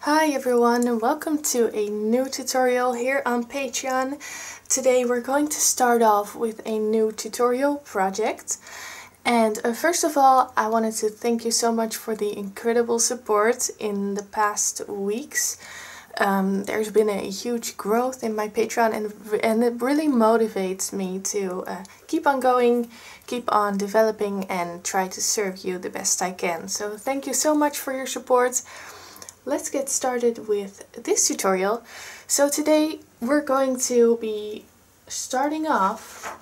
Hi everyone and welcome to a new tutorial here on Patreon. Today we're going to start off with a new tutorial project. And first of all, I wanted to thank you so much for the incredible support in the past weeks. There's been a huge growth in my Patreon and it really motivates me to keep on going, keep on developing and try to serve you the best I can. So thank you so much for your support. Let's get started with this tutorial. So today we're going to be starting off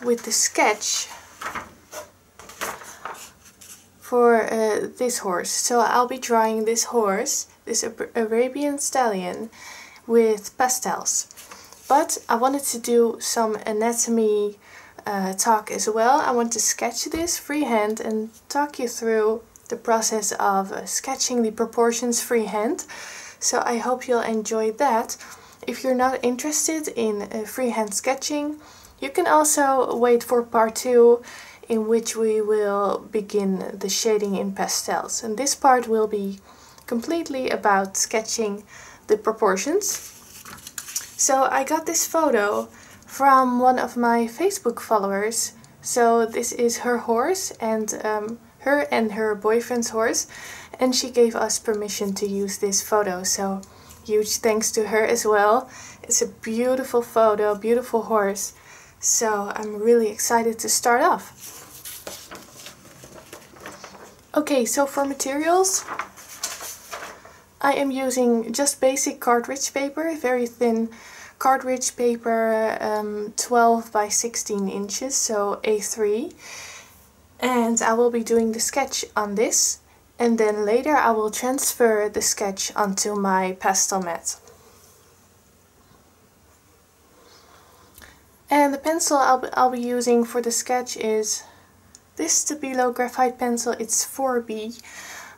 with the sketch for this horse. So I'll be drawing this horse, this Arabian stallion, with pastels. But I wanted to do some anatomy talk as well. I want to sketch this freehand and talk you through the process of sketching the proportions freehand. So I hope you'll enjoy that. If you're not interested in freehand sketching, you can also wait for part 2, in which we will begin the shading in pastels. And this part will be completely about sketching the proportions. So I got this photo from one of my Facebook followers. So this is her horse and her boyfriend's horse, and she gave us permission to use this photo, so huge thanks to her as well. It's a beautiful photo, beautiful horse, so I'm really excited to start off. Okay, so for materials, I am using just basic cartridge paper, very thin cartridge paper, 12 by 16 inches, so A3. And I will be doing the sketch on this, and then later I will transfer the sketch onto my pastel mat. And the pencil I'll be using for the sketch is this Stabilo graphite pencil. It's 4B.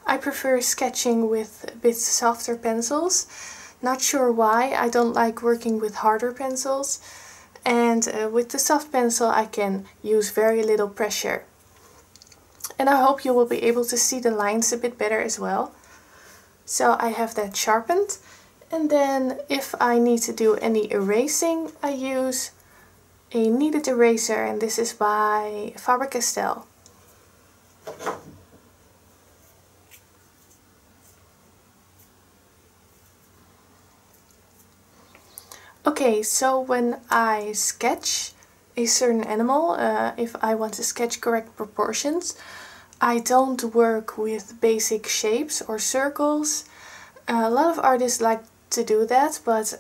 I prefer sketching with a bit softer pencils. Not sure why, I don't like working with harder pencils. And with the soft pencil I can use very little pressure. And I hope you will be able to see the lines a bit better as well. So I have that sharpened. And then if I need to do any erasing, I use a kneaded eraser, and this is by Faber-Castell. Okay, so when I sketch a certain animal, if I want to sketch correct proportions, I don't work with basic shapes or circles. A lot of artists like to do that, but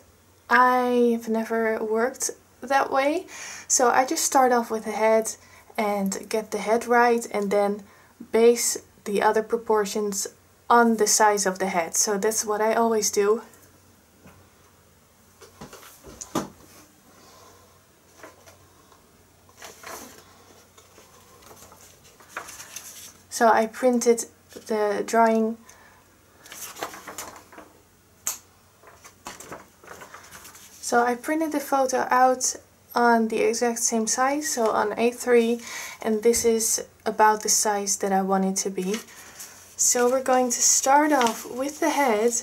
I've never worked that way. So I just start off with the head and get the head right, and then base the other proportions on the size of the head. So that's what I always do. So I printed the drawing. So I printed the photo out on the exact same size, so on A3, and this is about the size that I want it to be. So we're going to start off with the head.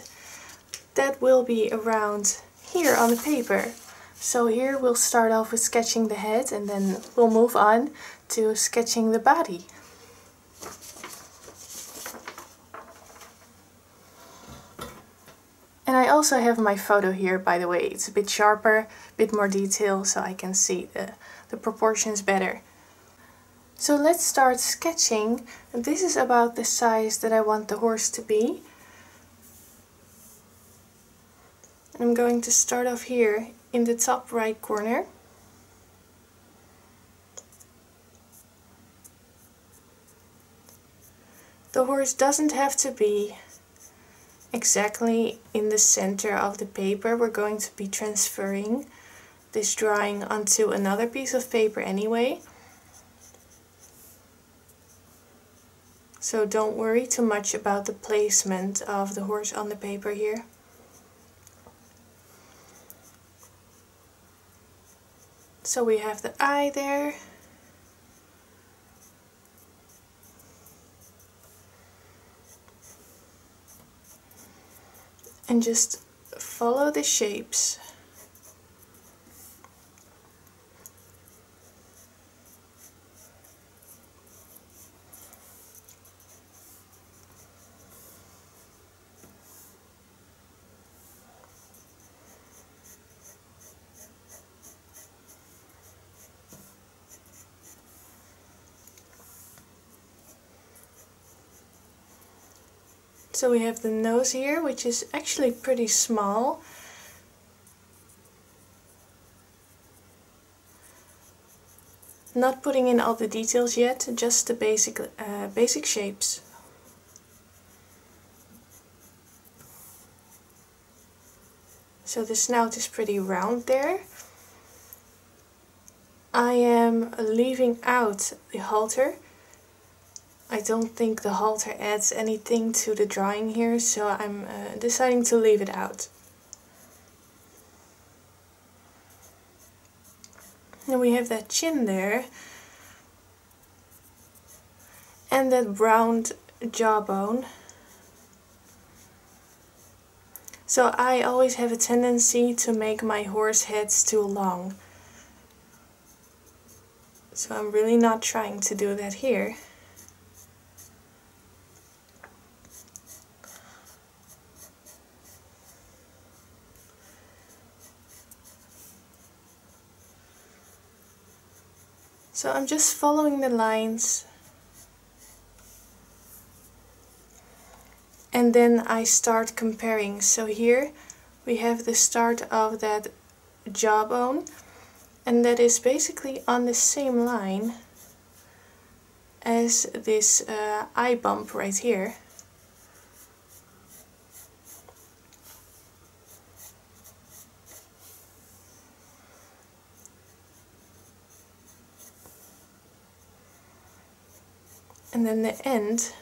That will be around here on the paper. So here we'll start off with sketching the head, and then we'll move on to sketching the body. And I also have my photo here, by the way. It's a bit sharper, a bit more detail, so I can see the proportions better. So let's start sketching. This is about the size that I want the horse to be. I'm going to start off here in the top right corner. The horse doesn't have to be exactly in the center of the paper. We're going to be transferring this drawing onto another piece of paper anyway. So don't worry too much about the placement of the horse on the paper here. So we have the eye there. and just follow the shapes. So we have the nose here, which is actually pretty small. Not putting in all the details yet, just the basic shapes. So the snout is pretty round there. I am leaving out the halter. I don't think the halter adds anything to the drawing here, so I'm deciding to leave it out. And we have that chin there, and that round jawbone. So I always have a tendency to make my horse heads too long. So I'm really not trying to do that here. So I'm just following the lines, and then I start comparing. So here we have the start of that jawbone, and that is basically on the same line as this eye bump right here. And then the end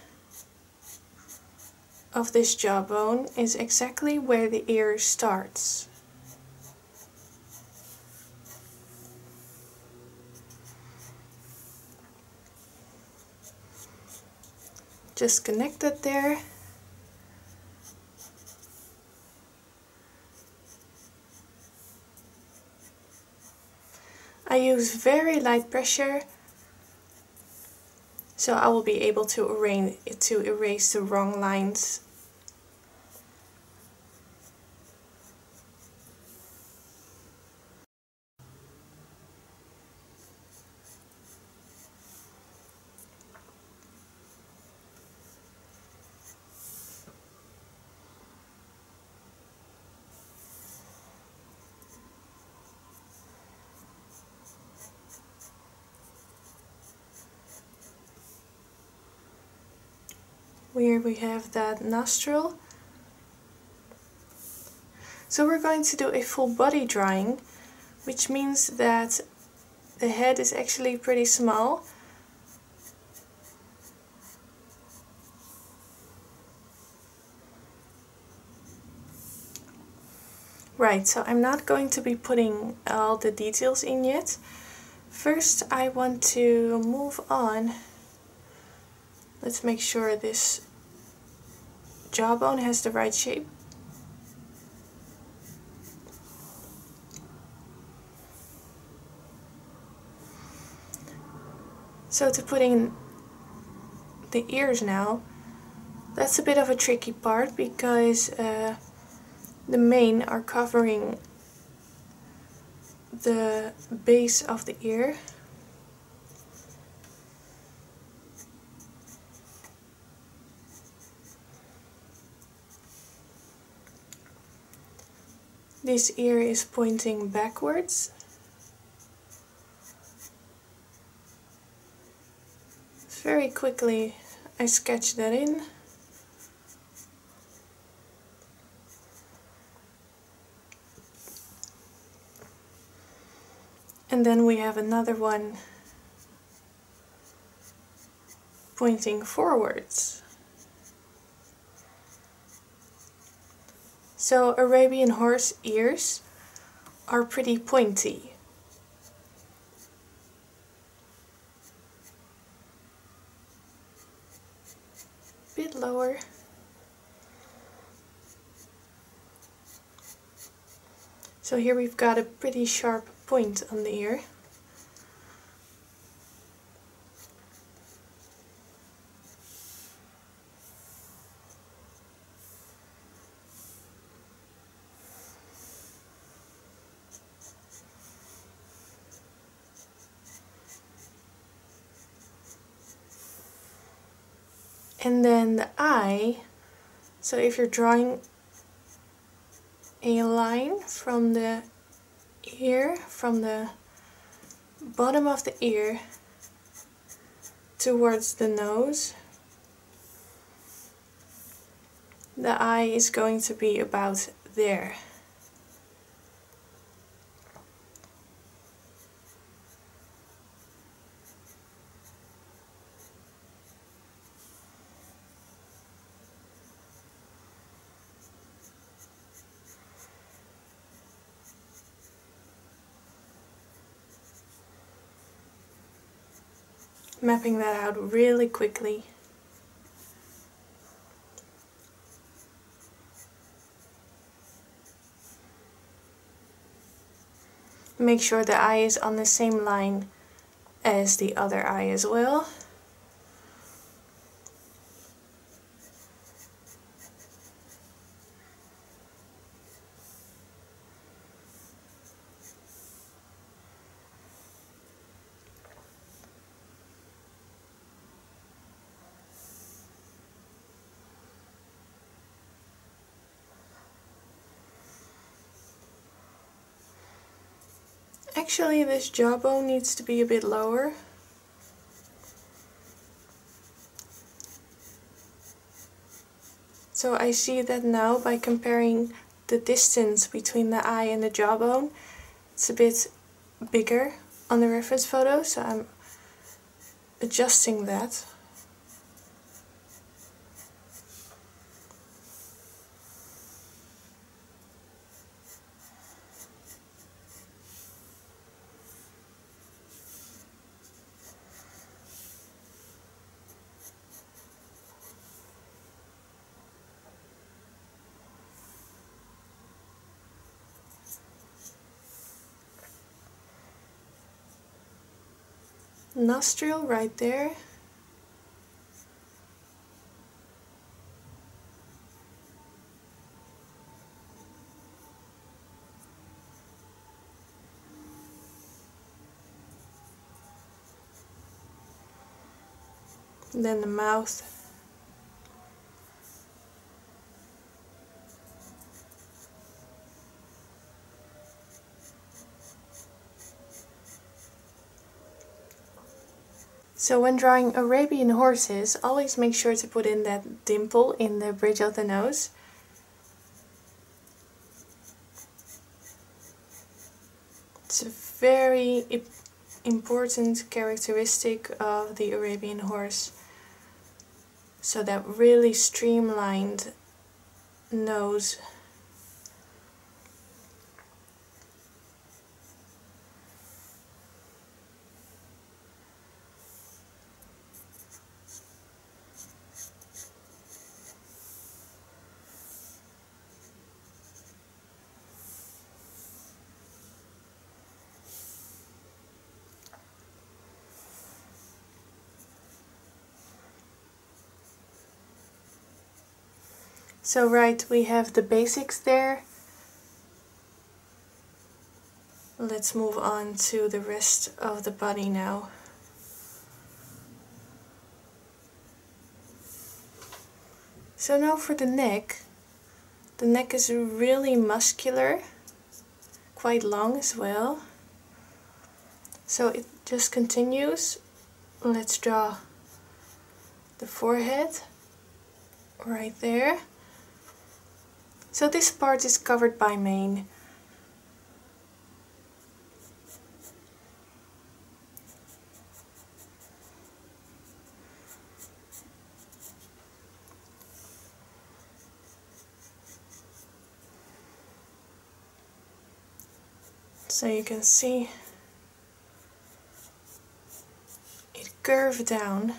of this jawbone is exactly where the ear starts. Just connect it there. I use very light pressure, so I will be able to erase the wrong lines. Here we have that nostril. So we're going to do a full body drawing, which means that the head is actually pretty small. Right, so I'm not going to be putting all the details in yet. First I want to move on. Let's make sure this jawbone has the right shape. So to put in the ears now, that's a bit of a tricky part because the mane are covering the base of the ear. This ear is pointing backwards. Very quickly I sketch that in. And then we have another one pointing forwards. So Arabian horse ears are pretty pointy. Bit lower. So here we've got a pretty sharp point on the ear. And then the eye, so if you're drawing a line from the ear, from the bottom of the ear towards the nose, the eye is going to be about there. Mapping that out really quickly. Make sure the eye is on the same line as the other eye as well. Actually, this jawbone needs to be a bit lower. So I see that now by comparing the distance between the eye and the jawbone. It's a bit bigger on the reference photo, so I'm adjusting that. Nostril right there. And then the mouth. So when drawing Arabian horses, always make sure to put in that dimple in the bridge of the nose. It's a very important characteristic of the Arabian horse. So that really streamlined nose. So right, we have the basics there. Let's move on to the rest of the body now. So now for the neck. The neck is really muscular, quite long as well. So it just continues. Let's draw the forehead right there. So this part is covered by mane. So you can see it curved down.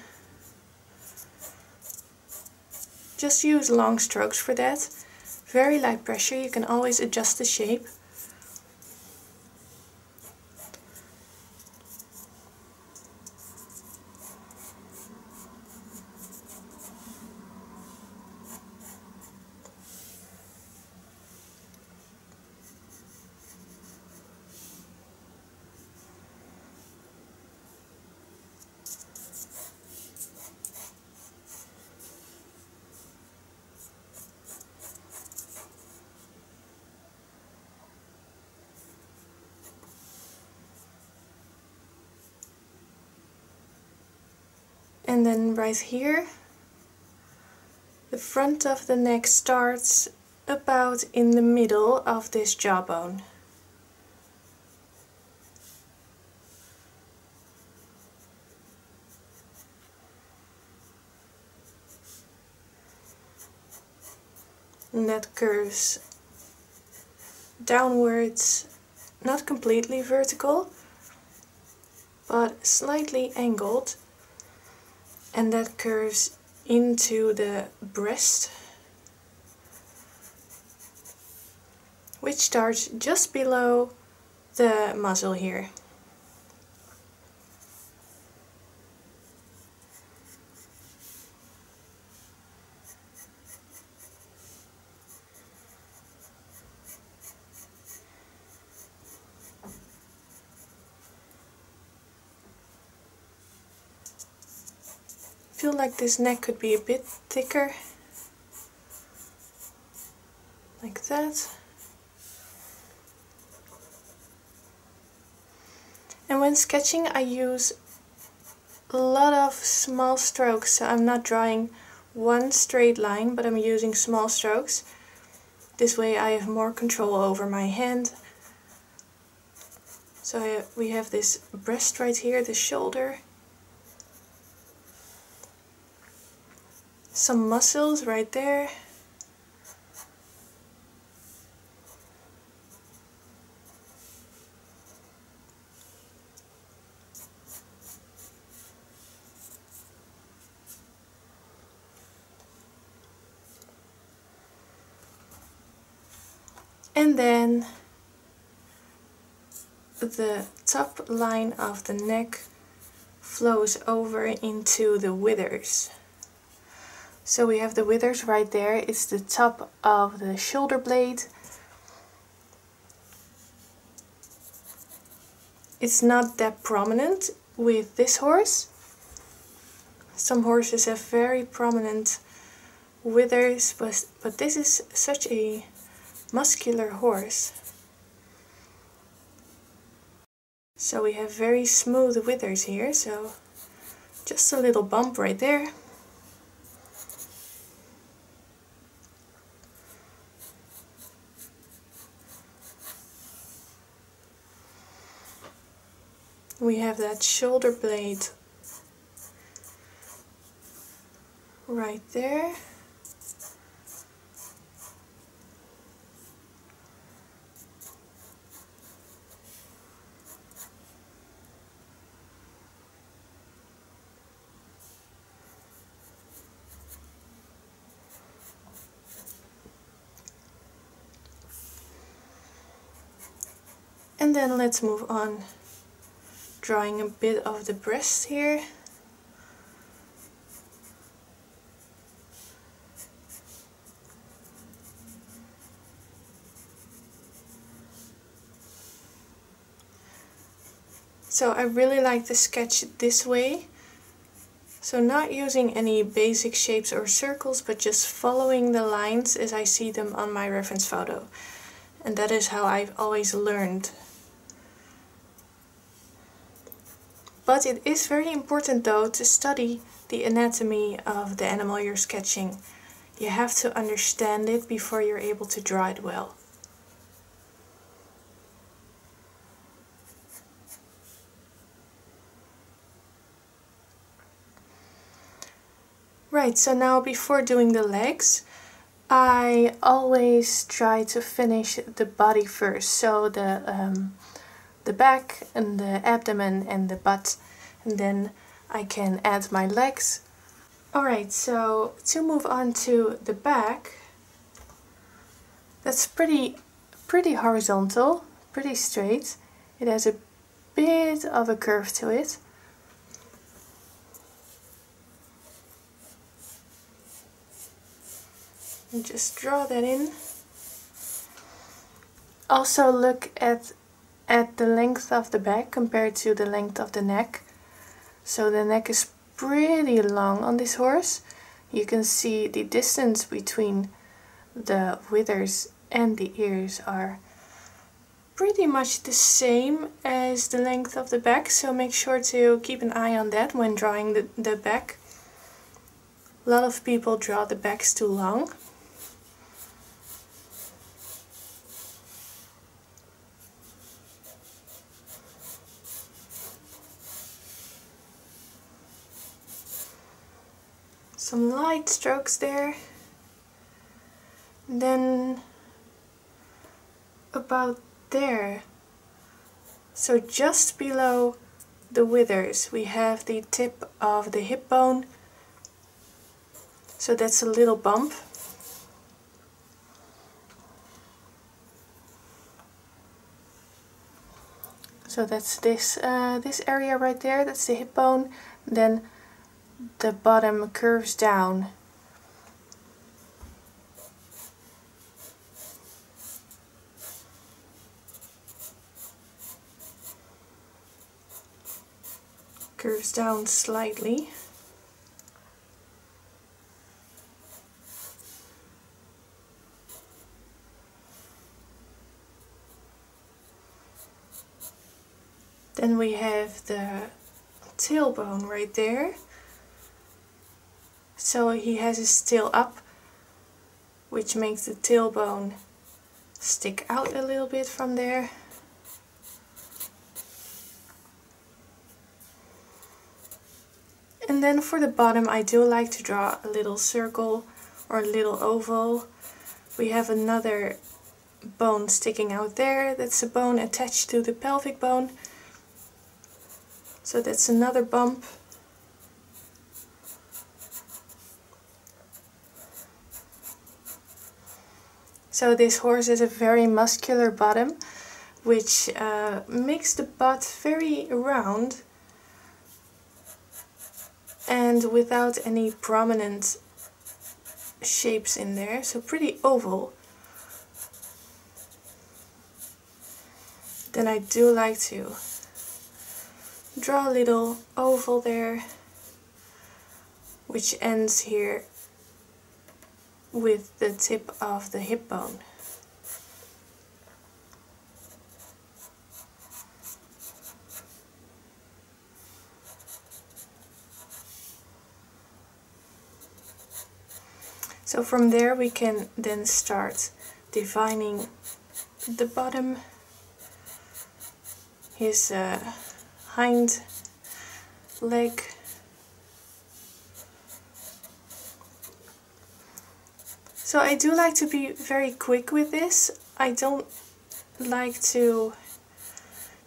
Just use long strokes for that. Very light pressure, you can always adjust the shape. And then right here, the front of the neck starts about in the middle of this jawbone. And that curves downwards, not completely vertical, but slightly angled, and that curves into the breast, which starts just below the muzzle here. I feel like this neck could be a bit thicker, like that. And when sketching I use a lot of small strokes, so I'm not drawing one straight line, but I'm using small strokes. This way I have more control over my hand. So we have this breast right here, the shoulder. Some muscles right there. And then the top line of the neck flows over into the withers. So we have the withers right there, it's the top of the shoulder blade. It's not that prominent with this horse. Some horses have very prominent withers, but this is such a muscular horse. So we have very smooth withers here, so just a little bump right there. We have that shoulder blade right there. And then let's move on, drawing a bit of the breast here. So I really like to sketch this way. So not using any basic shapes or circles, but just following the lines as I see them on my reference photo. And that is how I've always learned. But it is very important though to study the anatomy of the animal you're sketching. You have to understand it before you're able to draw it well. Right, so now before doing the legs, I always try to finish the body first. So the back and the abdomen and the butt, and then I can add my legs. Alright, so to move on to the back, that's pretty horizontal, pretty straight. It has a bit of a curve to it. And just draw that in. Also look at the length of the back compared to the length of the neck. So the neck is pretty long on this horse. You can see the distance between the withers and the ears are pretty much the same as the length of the back, so make sure to keep an eye on that when drawing the back. A lot of people draw the backs too long. Some light strokes there. Then about there. So just below the withers we have the tip of the hip bone. So that's a little bump. So that's this area right there, that's the hip bone. Then the bottom curves down. Curves down slightly. Then we have the tailbone right there. So he has his tail up, which makes the tailbone stick out a little bit from there. And then for the bottom I do like to draw a little circle or a little oval. We have another bone sticking out there. That's a bone attached to the pelvic bone. So that's another bump. So this horse has a very muscular bottom, which makes the butt very round and without any prominent shapes in there, so pretty oval. Then I do like to draw a little oval there, which ends here with the tip of the hip bone. So from there we can then start defining the bottom, his hind leg. So I do like to be very quick with this. I don't like to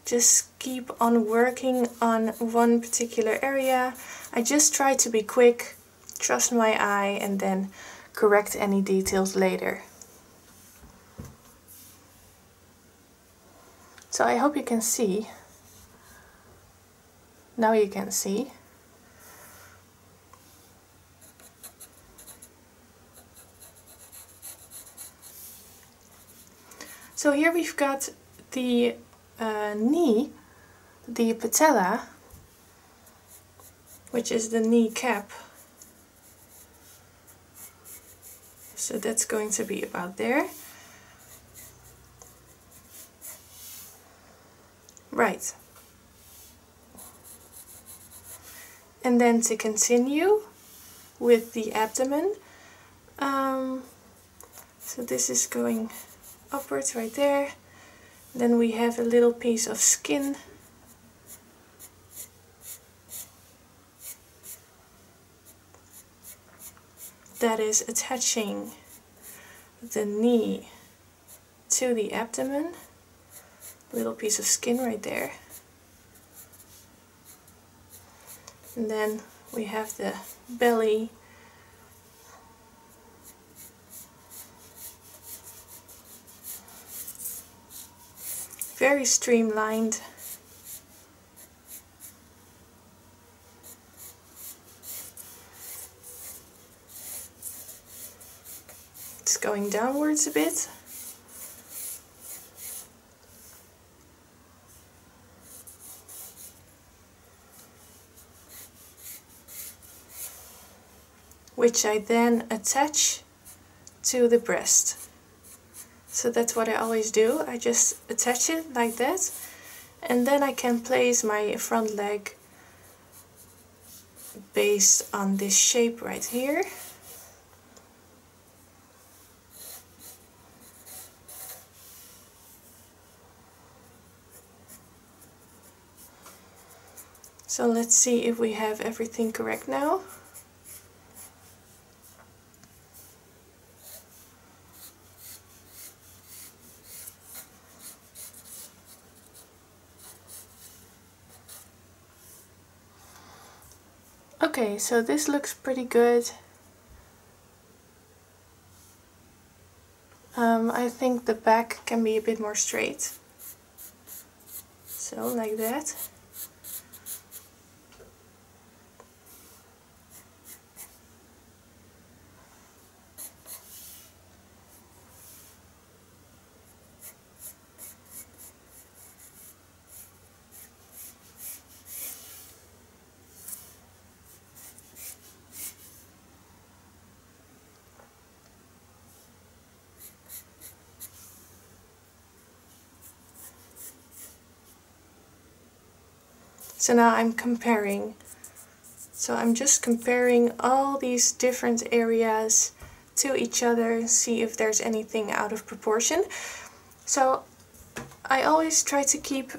just keep on working on one particular area. I just try to be quick, trust my eye, and then correct any details later. So I hope you can see. Now you can see. So here we've got the knee, the patella, which is the knee cap. So that's going to be about there. Right. And then to continue with the abdomen, so this is going upwards right there. Then we have a little piece of skin. That is attaching the knee to the abdomen. Little piece of skin right there. And then we have the belly. Very streamlined. It's going downwards a bit. Which I then attach to the breast. So that's what I always do. I just attach it like that, and then I can place my front leg based on this shape right here. So let's see if we have everything correct now. Okay, so this looks pretty good. I think the back can be a bit more straight. So, like that. So now I'm comparing. So I'm just comparing all these different areas to each other, see if there's anything out of proportion. So I always try to keep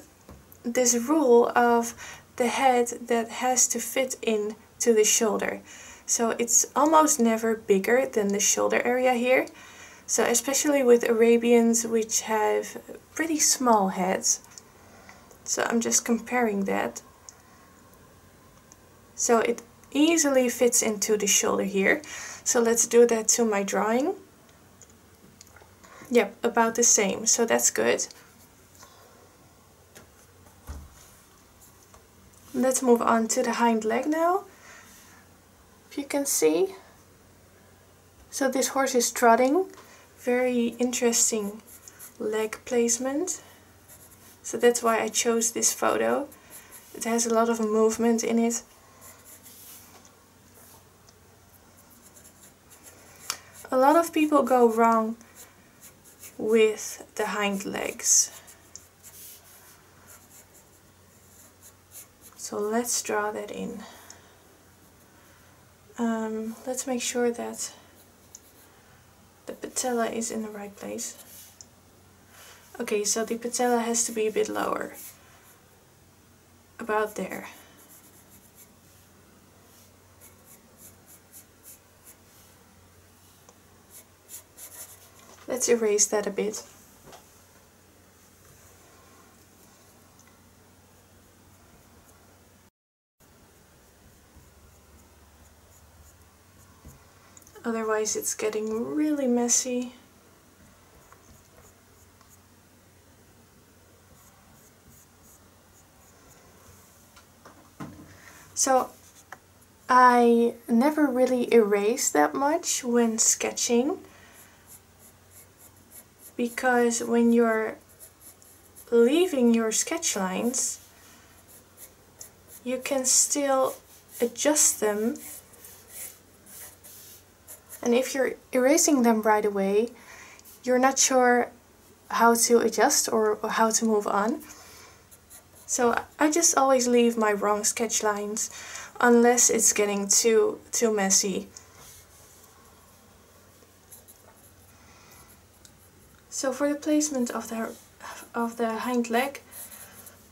this rule of the head that has to fit in to the shoulder. So it's almost never bigger than the shoulder area here. So especially with Arabians, which have pretty small heads. So I'm just comparing that. So it easily fits into the shoulder here. So let's do that to my drawing. Yep, about the same, so that's good. Let's move on to the hind leg now. If you can see. So this horse is trotting. Very interesting leg placement. So that's why I chose this photo. It has a lot of movement in it. A lot of people go wrong with the hind legs. So let's draw that in. Let's make sure that the patella is in the right place. Okay, so the patella has to be a bit lower. About there. Let's erase that a bit. Otherwise it's getting really messy. So I never really erase that much when sketching, because when you're leaving your sketch lines, you can still adjust them, and if you're erasing them right away, you're not sure how to adjust or how to move on. So I just always leave my wrong sketch lines unless it's getting too messy. So for the placement of the hind leg,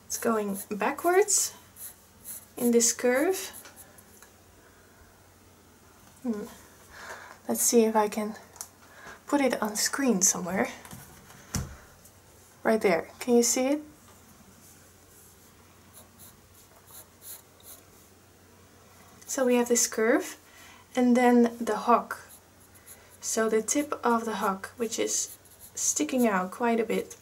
it's going backwards in this curve. Let's see if I can put it on screen somewhere. Right there, can you see it? So we have this curve, and then the hock. So the tip of the hock, which is sticking out quite a bit.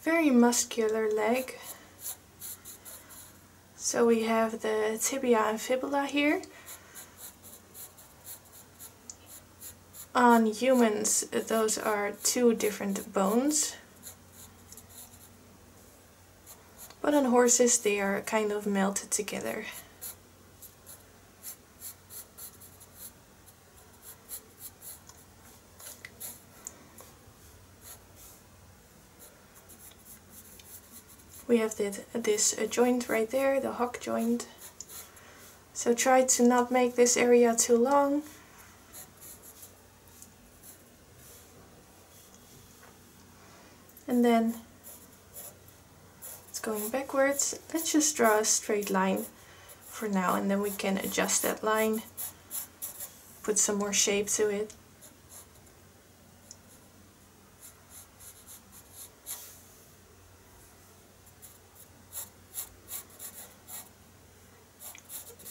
Very muscular leg. So we have the tibia and fibula here. On humans, those are two different bones. But on horses they are kind of melted together. We have this joint right there, the hock joint. So try to not make this area too long. And then it's going backwards. Let's just draw a straight line for now, and then we can adjust that line, put some more shape to it.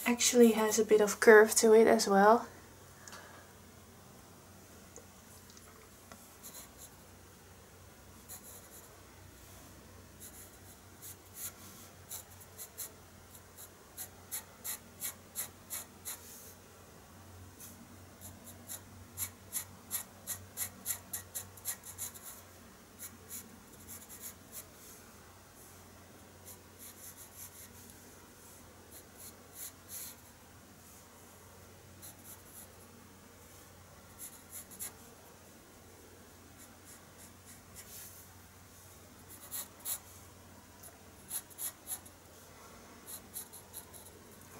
Actually has a bit of curve to it as well.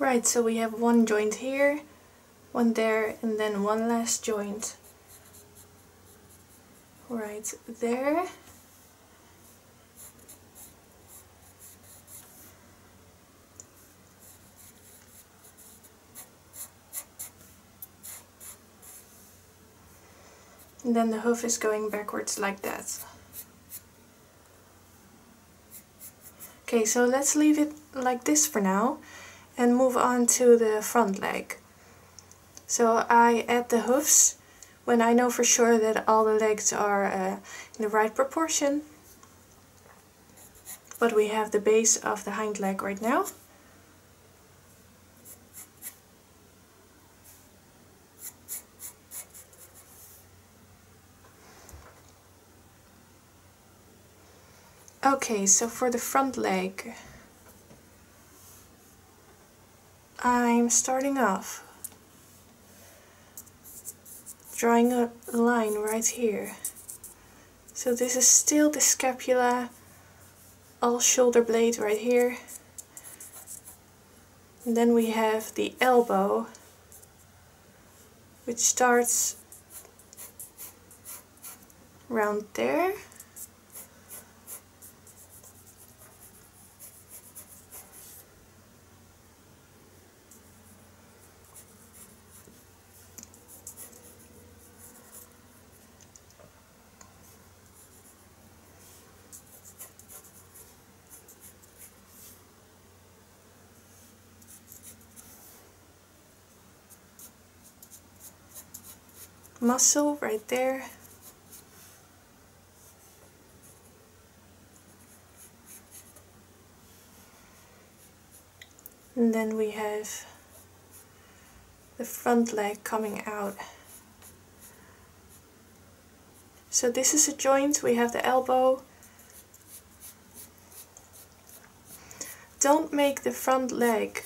Right, so we have one joint here, one there, and then one last joint right there. And then the hoof is going backwards like that. Okay, so let's leave it like this for now and move on to the front leg. So I add the hoofs when I know for sure that all the legs are in the right proportion. But we have the base of the hind leg right now. Okay, so for the front leg, I'm starting off drawing a line right here. So this is still the scapula, all shoulder blade right here. And then we have the elbow, which starts around there. Muscle right there. And then we have the front leg coming out. So this is a joint, we have the elbow. Don't make the front leg,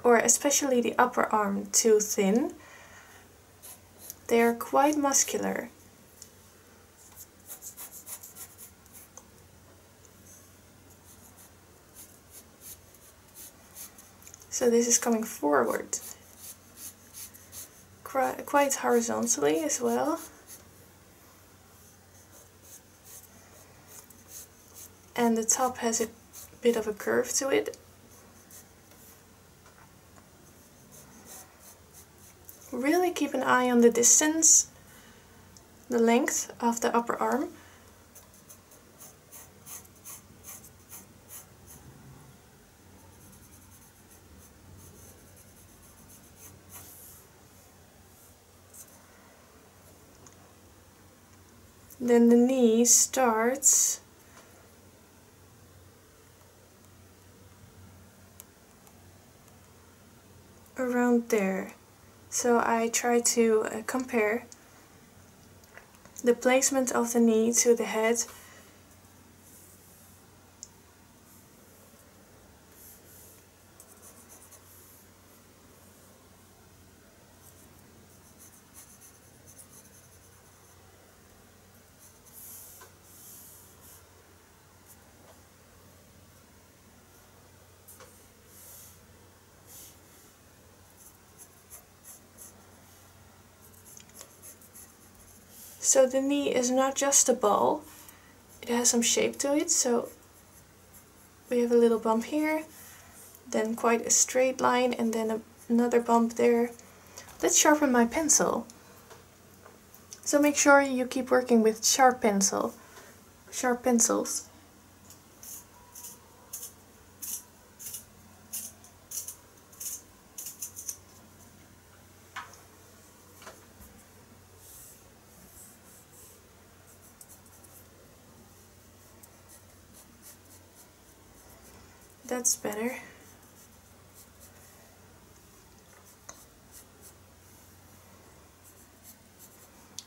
or especially the upper arm, too thin. They are quite muscular. So this is coming forward, quite horizontally as well. And the top has a bit of a curve to it. Really keep an eye on the distance, the length of the upper arm. Then the knee starts around there. So I try to compare the placement of the knee to the head. So the knee is not just a ball, it has some shape to it, so we have a little bump here, then quite a straight line, and then another bump there. Let's sharpen my pencil. So make sure you keep working with sharp pencils. That's better.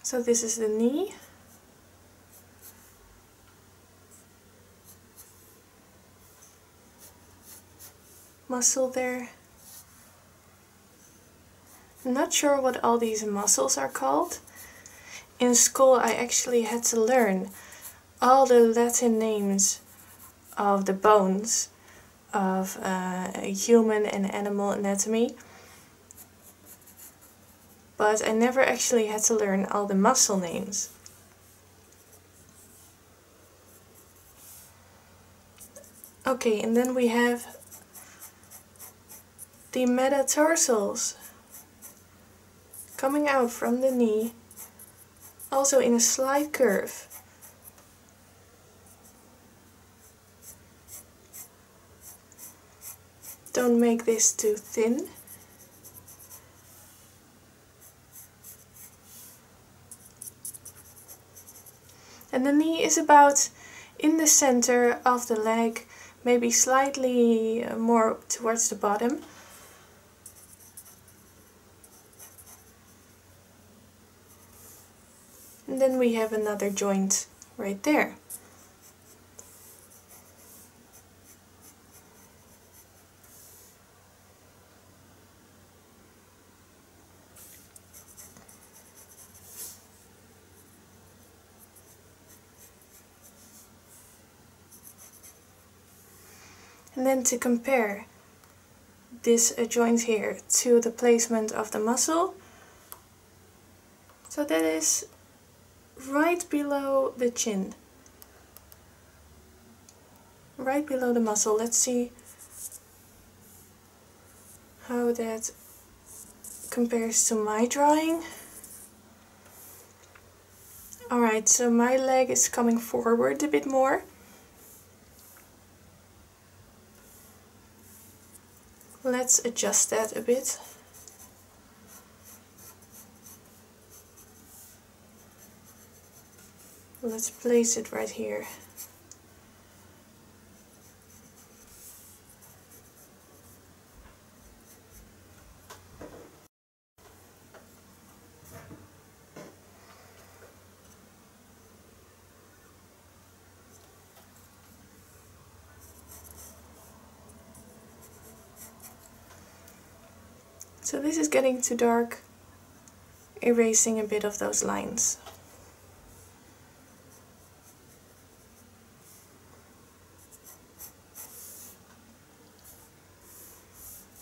So this is the knee. Muscle there. I'm not sure what all these muscles are called. In school I actually had to learn all the Latin names of the bones of human and animal anatomy, but I never actually had to learn all the muscle names. Okay, and then we have the metatarsals coming out from the knee, also in a slight curve. Don't make this too thin. And the knee is about in the center of the leg, maybe slightly more towards the bottom. And then we have another joint right there. And then to compare this joint here to the placement of the muscle, so that is right below the chin, right below the muscle. Let's see how that compares to my drawing. Alright, so my leg is coming forward a bit more. Let's adjust that a bit. Let's place it right here. So this is getting too dark, erasing a bit of those lines.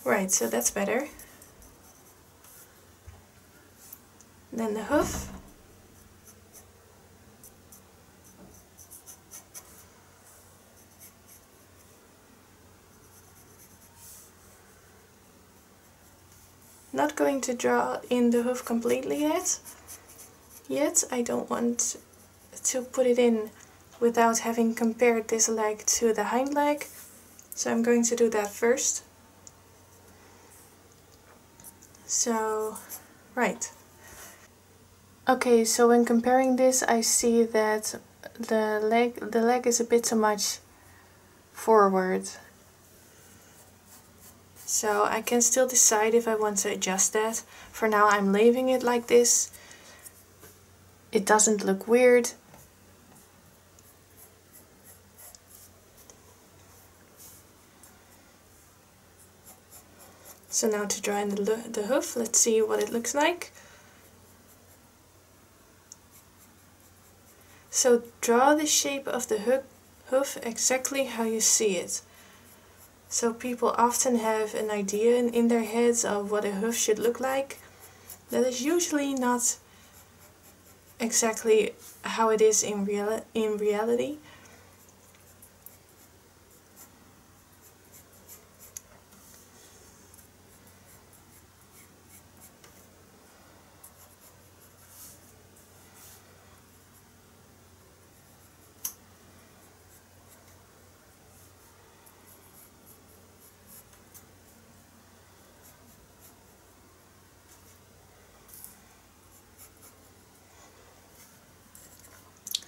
Right, so that's better. Then the hoof. Not going to draw in the hoof completely yet. I don't want to put it in without having compared this leg to the hind leg, so I'm going to do that first. So, right. Okay, so when comparing this, I see that the leg is a bit too much forward. So I can still decide if I want to adjust that. For now I'm leaving it like this. It doesn't look weird. So now to draw in the hoof, let's see what it looks like. So draw the shape of the hoof exactly how you see it. So people often have an idea in their heads of what a hoof should look like. That is usually not exactly how it is in reality.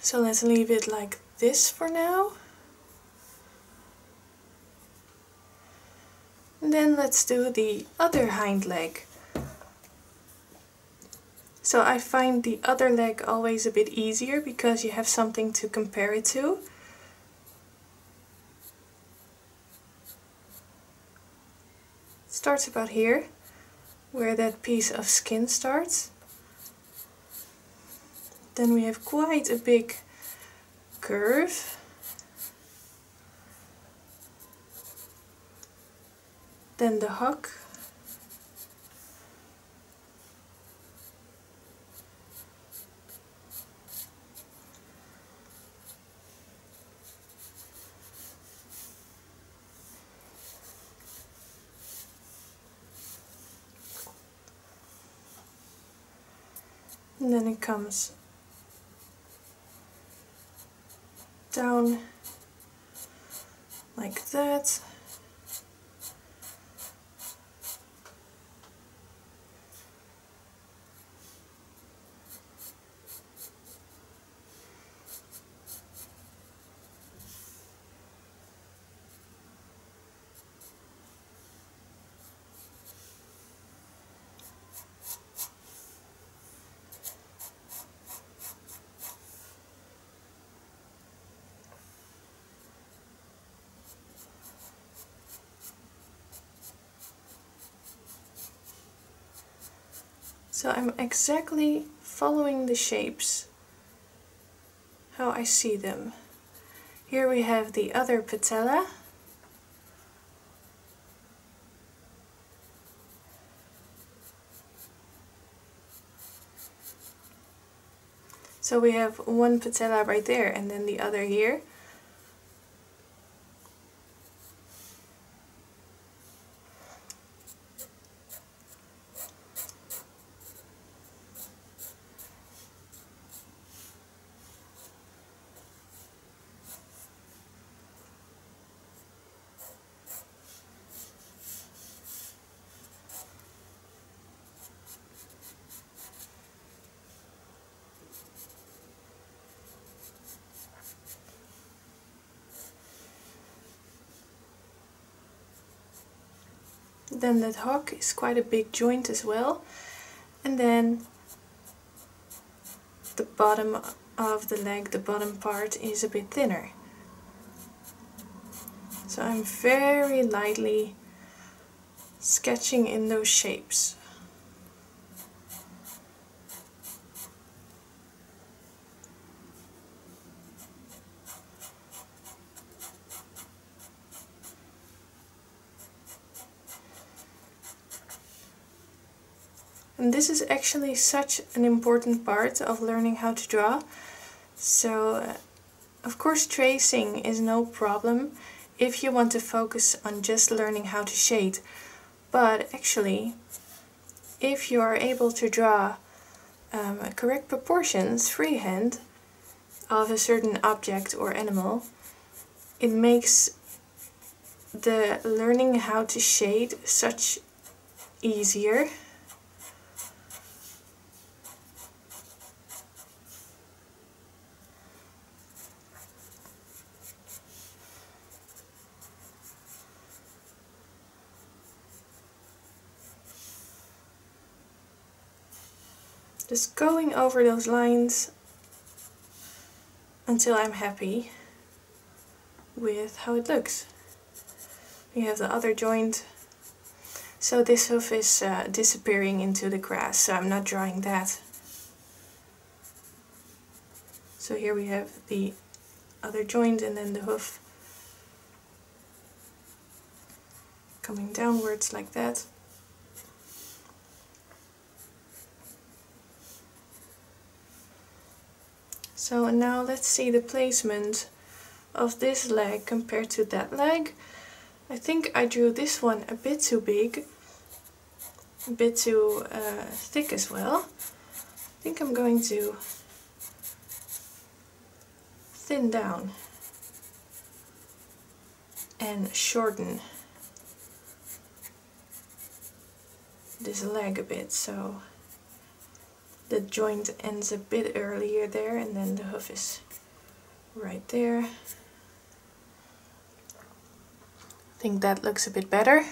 So let's leave it like this for now. And then let's do the other hind leg. So I find the other leg always a bit easier because you have something to compare it to. It starts about here, where that piece of skin starts. Then we have quite a big curve. Then the hook. And then it comes down like that. So I'm exactly following the shapes, how I see them. Here we have the other patella. So we have one patella right there and then the other here. Then that hook is quite a big joint as well. And then the bottom of the leg, the bottom part, is a bit thinner. So I'm very lightly sketching in those shapes. And this is actually such an important part of learning how to draw. So, of course, tracing is no problem if you want to focus on just learning how to shade. But actually, if you are able to draw correct proportions freehand of a certain object or animal, it makes the learning how to shade such easier. Just going over those lines until I'm happy with how it looks. We have the other joint. So this hoof is disappearing into the grass, so I'm not drawing that. So here we have the other joint and then the hoof coming downwards like that. So now let's see the placement of this leg compared to that leg. I think I drew this one a bit too big, a bit too thick as well. I think I'm going to thin down and shorten this leg a bit, so the joint ends a bit earlier there, and then the hoof is right there. I think that looks a bit better.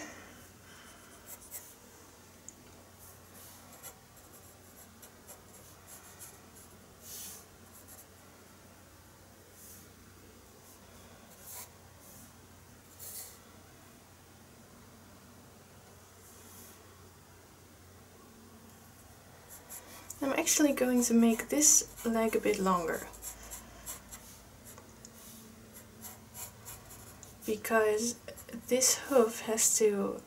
I'm actually going to make this leg a bit longer, because this hoof has to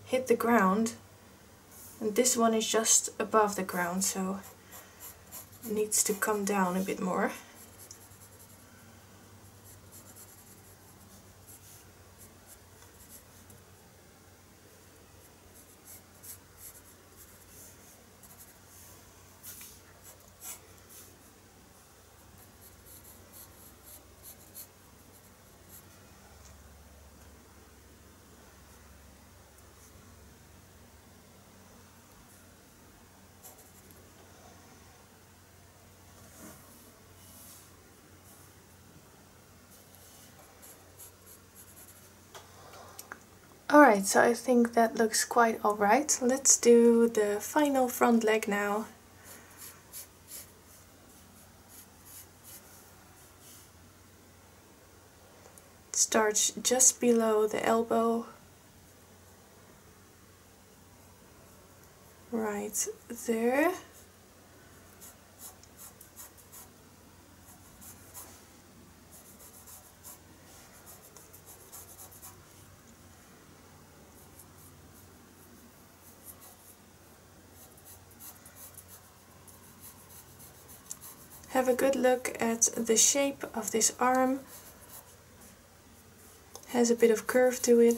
hit the ground and this one is just above the ground, so it needs to come down a bit more. Alright, so I think that looks quite alright. Let's do the final front leg now. It starts just below the elbow, right there. Have a good look at the shape of this arm. Has a bit of curve to it.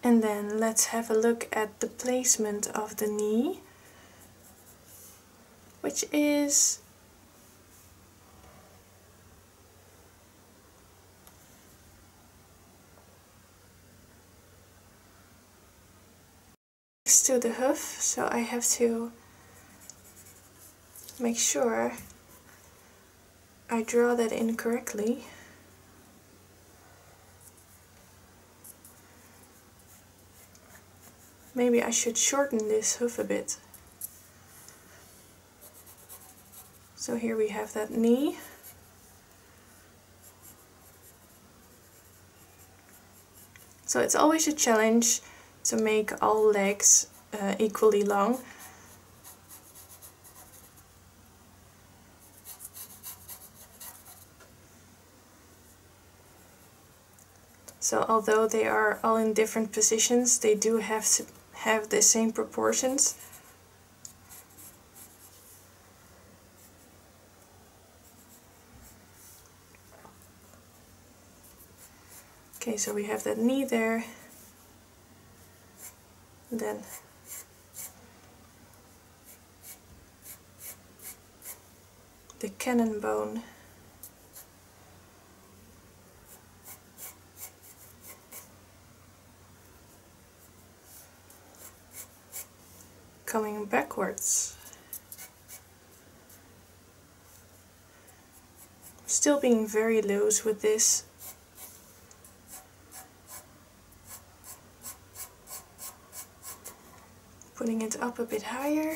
And then let's have a look at the placement of the knee, which is next to the hoof, so I have to make sure I draw that in correctly. Maybe I should shorten this hoof a bit. So here we have that knee. So it's always a challenge to make all legs equally long. So although they are all in different positions, they do have to have the same proportions. Okay, so we have that knee there, then the cannon bone, coming backwards. Still being very loose with this. Putting it up a bit higher.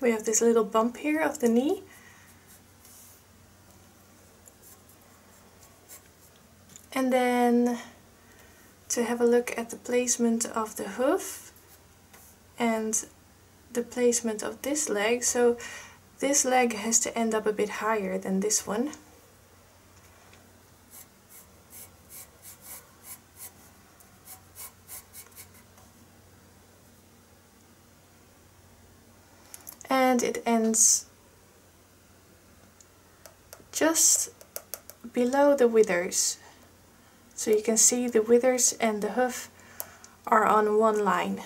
We have this little bump here of the knee. And then to have a look at the placement of the hoof and the placement of this leg. So this leg has to end up a bit higher than this one. And it ends just below the withers. So you can see the withers and the hoof are on one line.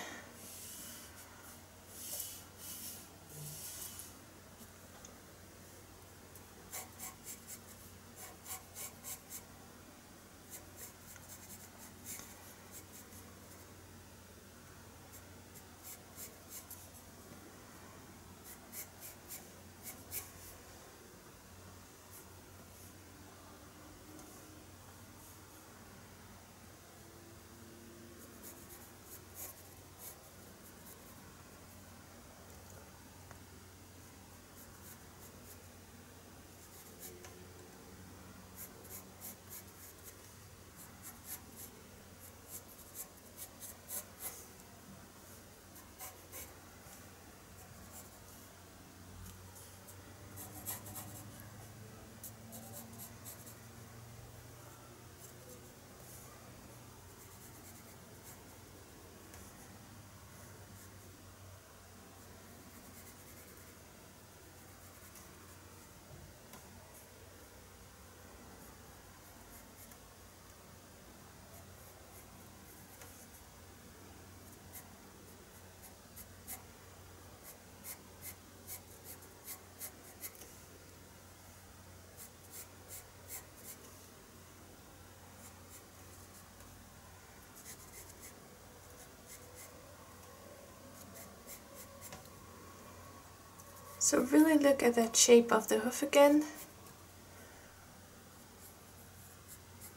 So really look at that shape of the hoof again.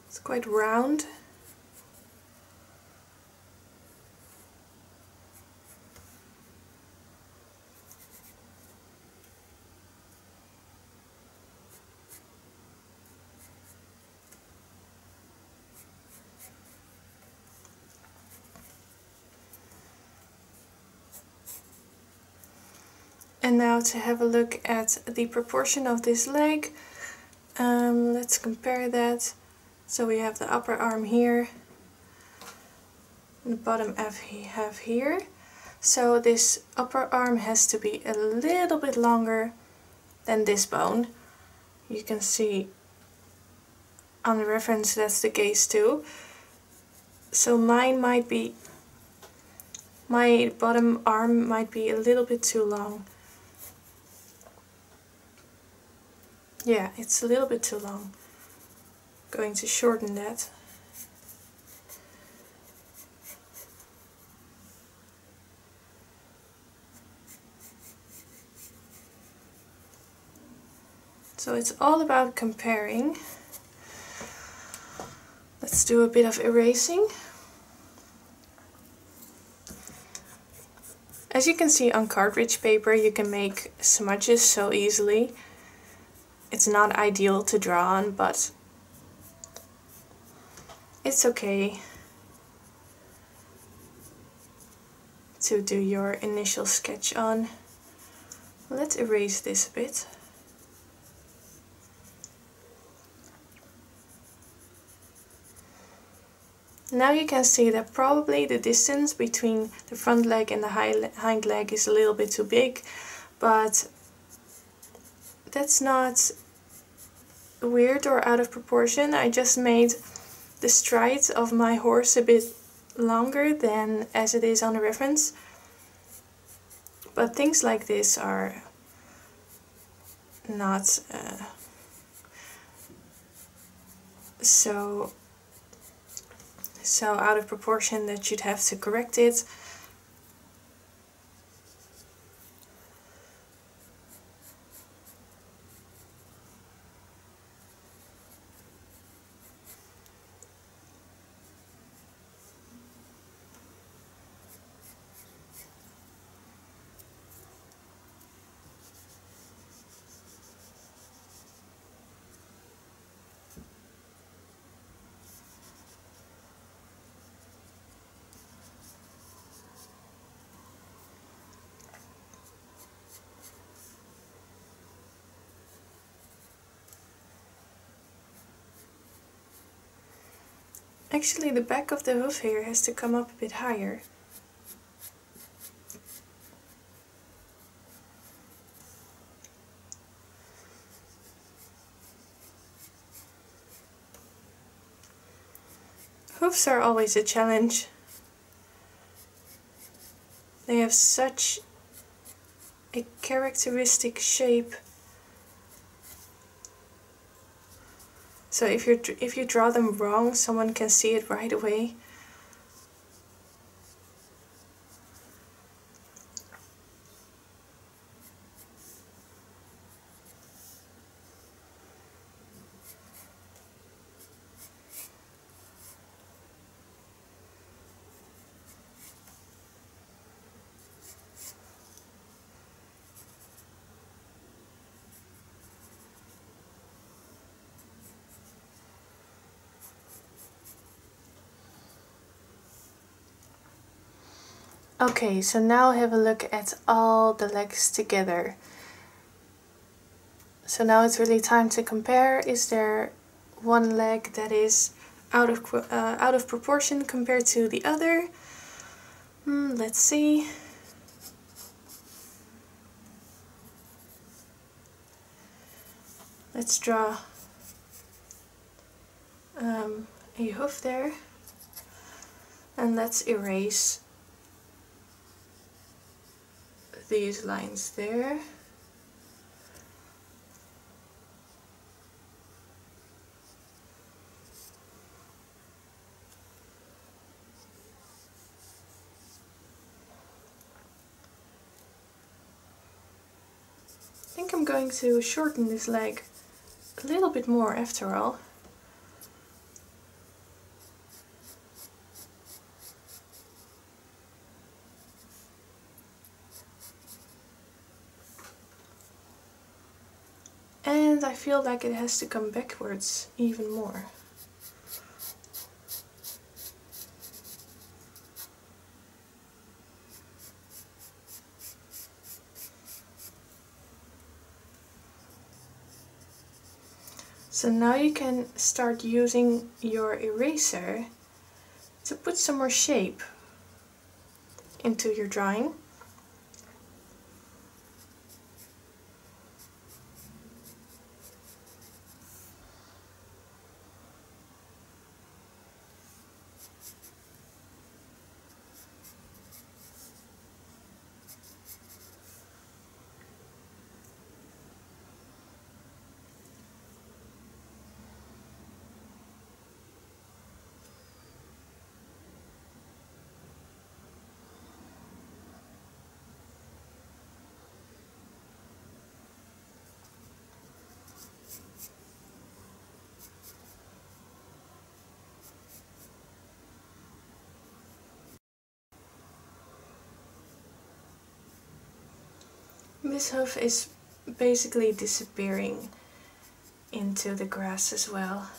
It's quite round. And now to have a look at the proportion of this leg. Let's compare that. So we have the upper arm here, and the bottom half here. So this upper arm has to be a little bit longer than this bone. You can see on the reference that's the case too. So my bottom arm might be a little bit too long. Yeah, it's a little bit too long. Going to shorten that. So it's all about comparing. Let's do a bit of erasing. As you can see on cartridge paper, you can make smudges so easily. It's not ideal to draw on, but it's okay to do your initial sketch on. Let's erase this a bit. Now you can see that probably the distance between the front leg and the hind leg is a little bit too big, but that's not weird or out of proportion. I just made the stride of my horse a bit longer than as it is on the reference. But things like this are not so out of proportion that you'd have to correct it. Actually, the back of the hoof here has to come up a bit higher. Hoofs are always a challenge. They have such a characteristic shape. So if you draw them wrong, someone can see it right away. Okay, so now have a look at all the legs together. So now it's really time to compare. Is there one leg that is out of proportion compared to the other? Let's see. Let's draw a hoof there, and let's erase these lines there. I think I'm going to shorten this leg a little bit more after all. And I feel like it has to come backwards even more. So now you can start using your eraser to put some more shape into your drawing. This hoof is basically disappearing into the grass as well.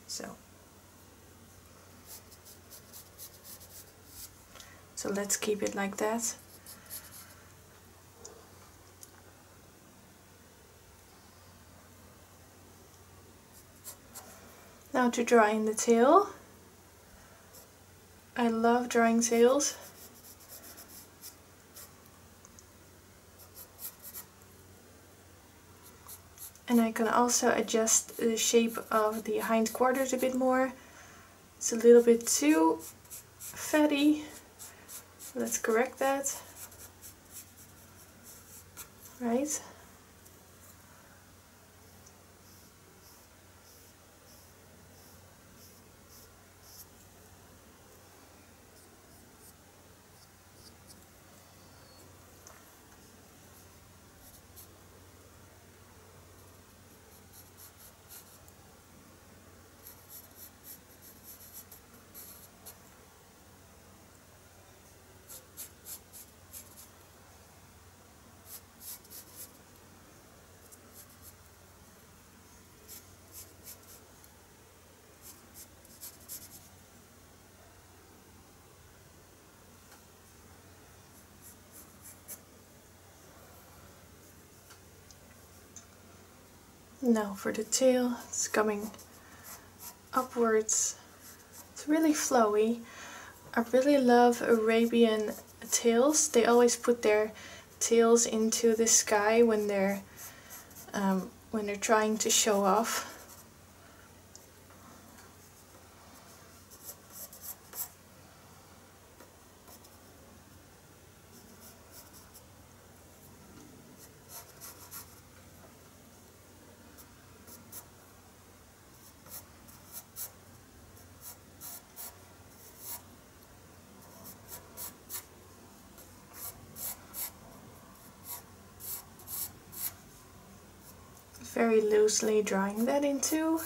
So let's keep it like that. Now to draw in the tail. I love drawing tails. And I can also adjust the shape of the hind quarters a bit more. It's a little bit too fatty. Let's correct that. Right? Now for the tail, it's coming upwards. It's really flowy. I really love Arabian tails. They always put their tails into the sky when they're trying to show off. Very loosely drawing that into.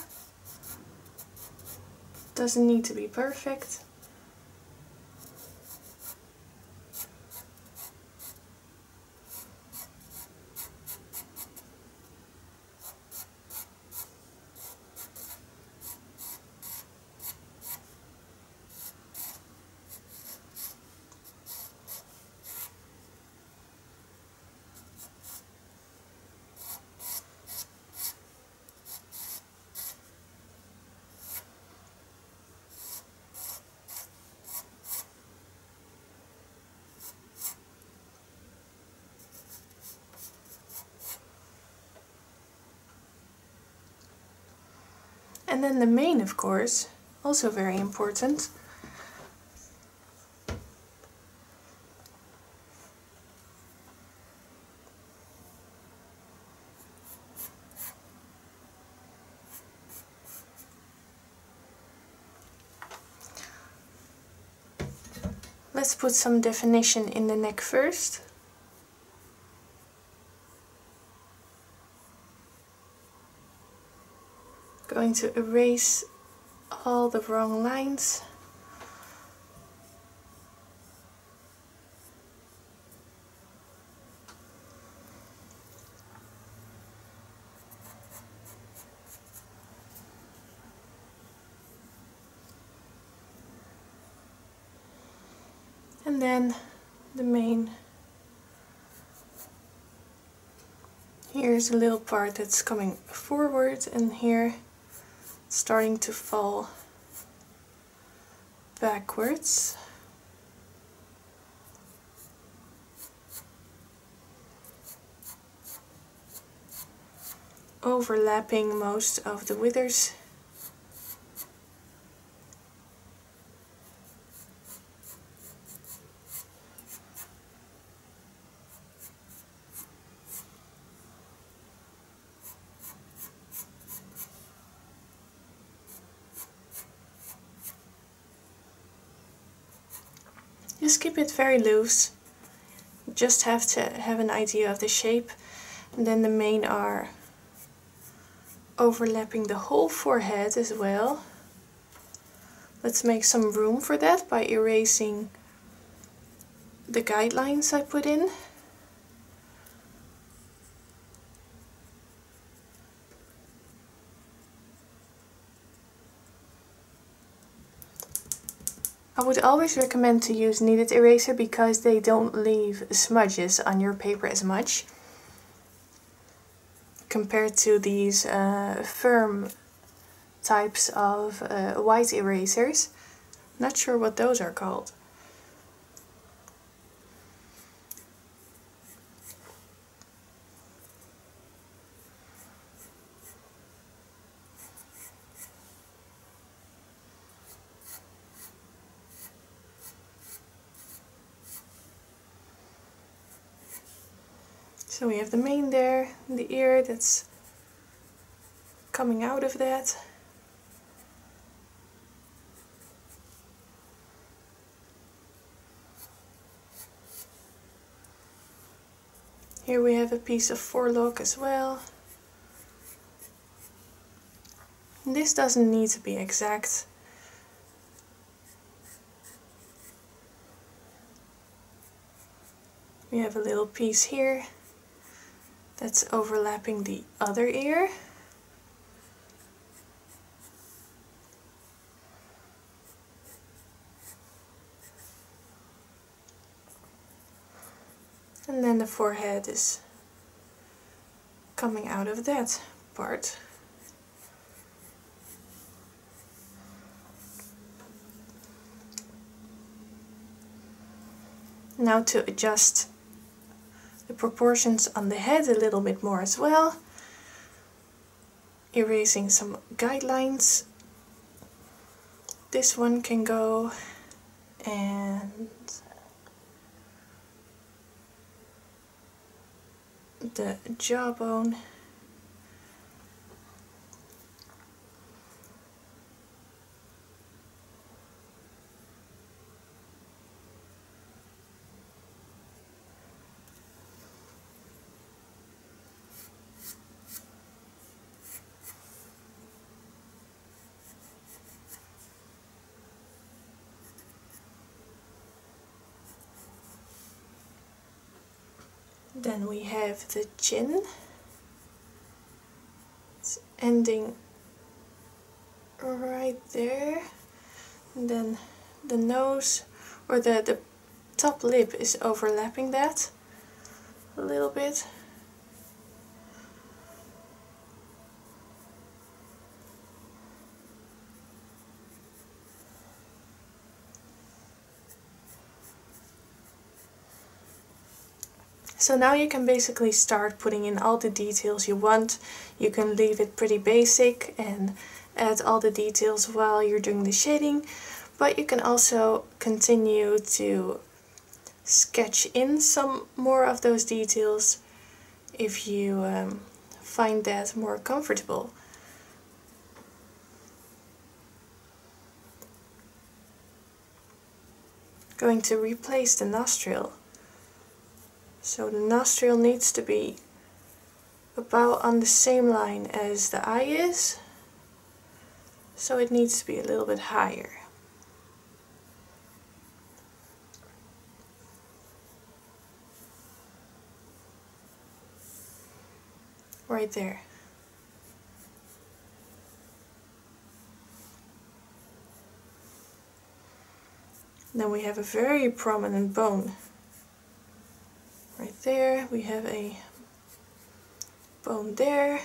Doesn't need to be perfect. And then the mane, of course, also very important. Let's put some definition in the neck first. Going to erase all the wrong lines. And then the mane. Here's a little part that's coming forward, and here it's starting to fall backwards. Overlapping most of the withers. Just keep it very loose. You just have to have an idea of the shape. And then the mane are overlapping the whole forehead as well. Let's make some room for that by erasing the guidelines I put in. I would always recommend to use kneaded eraser because they don't leave smudges on your paper as much compared to these firm types of white erasers. Not sure what those are called. So we have the mane there, the ear that's coming out of that. Here we have a piece of forelock as well. This doesn't need to be exact. We have a little piece here that's overlapping the other ear. And then the forehead is coming out of that part. Now to adjust the proportions on the head a little bit more as well, erasing some guidelines. This one can go, and the jawbone. Then we have the chin. It's ending right there. And then the nose, or the top lip, is overlapping that a little bit. So now you can basically start putting in all the details you want. You can leave it pretty basic and add all the details while you're doing the shading, but you can also continue to sketch in some more of those details if you find that more comfortable. Going to replace the nostril. So the nostril needs to be about on the same line as the eye is, so it needs to be a little bit higher. Right there. Then we have a very prominent bone. Right there, we have a bone there.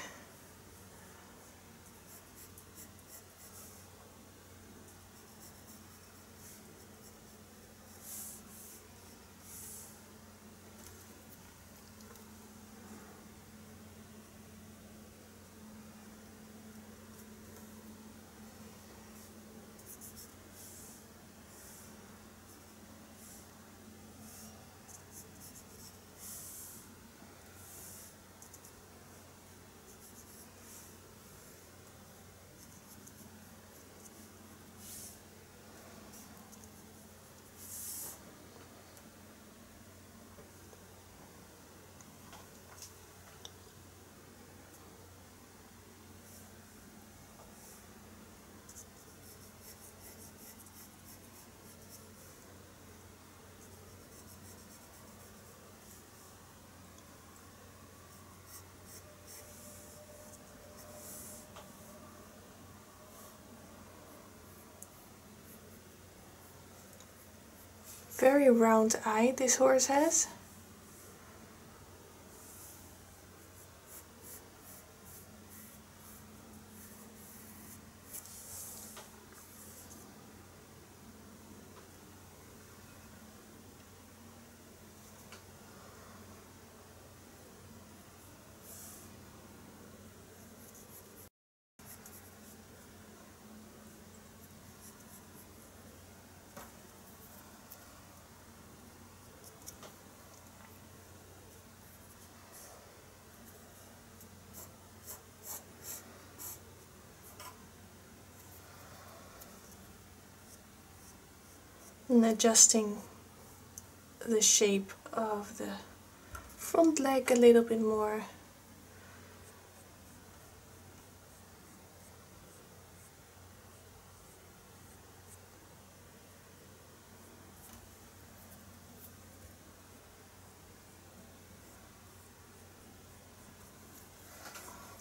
Very round eye this horse has. And adjusting the shape of the front leg a little bit more.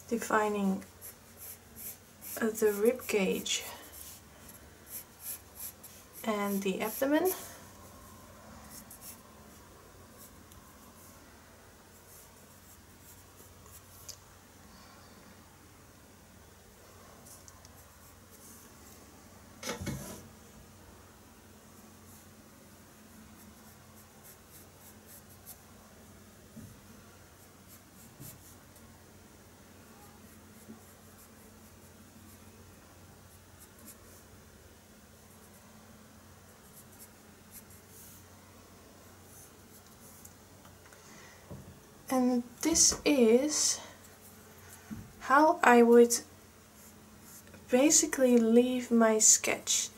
Defining the rib cage and the abdomen. And this is how I would basically leave my sketch.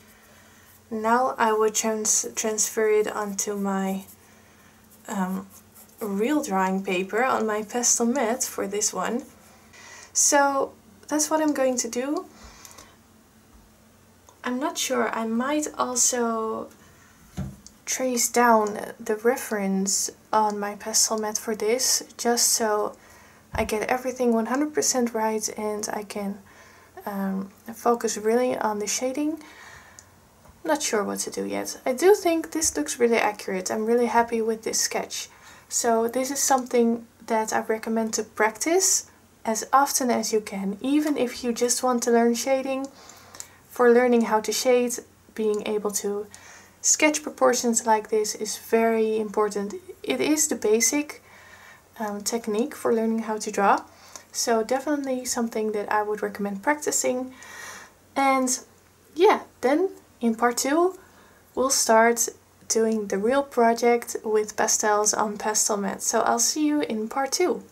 Now I would transfer it onto my real drawing paper on my pastel mat for this one. So that's what I'm going to do. I'm not sure, I might also trace down the reference on my pastel mat for this, just so I get everything 100% right and I can focus really on the shading. Not sure what to do yet. I do think this looks really accurate. I'm really happy with this sketch. So this is something that I recommend to practice as often as you can, even if you just want to learn shading. For learning how to shade, being able to sketch proportions like this is very important. It is the basic technique for learning how to draw. So definitely something that I would recommend practicing. And yeah, then in part 2 we'll start doing the real project with pastels on pastel mat. So I'll see you in part 2.